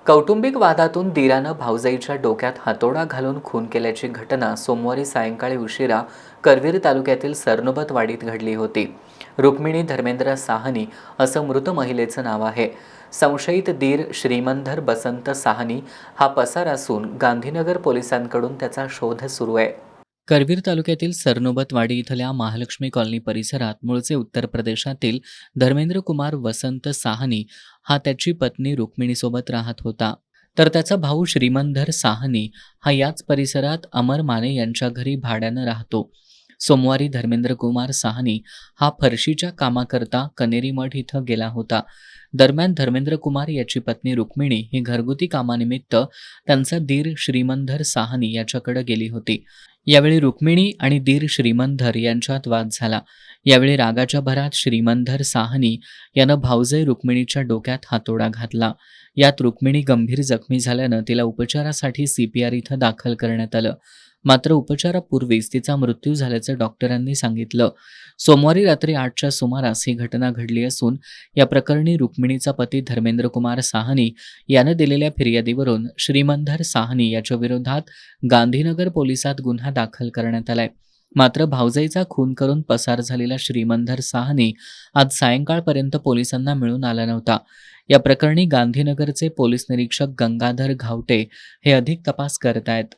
कौटुंबिक वादातून दीरानं भाऊजाईच्या डोक्यात हातोडा घालून खून केल्याची घटना सोमवारी सायंकाळी उशिरा करवीर तालुक्यातील सरनोबतवाडीत घडली होती. रुक्मिणी धर्मेंद्र साहनी असं मृत महिलेचं नाव आहे. संशयित दीर श्रीमंधर बसंत साहनी हा पसार असून गांधीनगर पोलिसांकडून त्याचा शोध सुरू आहे. करवीर तालुक्यातील सरनोबतवाडी इथल्या महालक्ष्मी कॉलनी परिसरात मूळचे उत्तर प्रदेशातील धर्मेंद्र कुमार वसंत साहनी हा त्याची पत्नी रुक्मिणीसोबत राहत होता. तर त्याचा भाऊ श्रीमंधर साहनी हा याच परिसरात अमर माने यांच्या घरी भाड्यानं राहतो. सोमवारी धर्मेंद्र कुमार साहनी हा फरशीच्या कामाकरता कनेरी मठ इथं गेला होता. दरम्यान धर्मेंद्र कुमार याची पत्नी रुक्मिणी ही घरगुती कामानिमित्त त्यांचा दीर श्रीमंधर साहनी याच्याकडे गेली होती. यावेळी रुक्मिणी आणि दीर श्रीमंधर यांच्यात वाद झाला. यावेळी रागाच्या भरात श्रीमंधर साहनी यानं भाऊजाई रुक्मिणीच्या डोक्यात हातोडा घातला. यात रुक्मिणी गंभीर जखमी झाल्यानं तिला उपचारासाठी CPR इथं दाखल करण्यात आलं. मात्र उपचारापूर्वीच तिचा मृत्यू झाल्याचं डॉक्टरांनी सांगितलं. सोमवारी रात्री 8च्या सुमारास ही घटना घडली असून या प्रकरणी रुक्मिणीचा पती धर्मेंद्र कुमार साहनी यानं दिलेल्या फिर्यादीवरून श्रीमंधर साहनी याच्या विरोधात गांधीनगर पोलिसात गुन्हा दाखल करण्यात आलाय. मात्र भाऊजाईचा खून करून पसार झालेला श्रीमंधर साहनी आज सायंकाळपर्यंत पोलिसांना मिळून आला नव्हता. या प्रकरणी गांधीनगरचे पोलीस निरीक्षक गंगाधर घावटे हे अधिक तपास करत आहेत.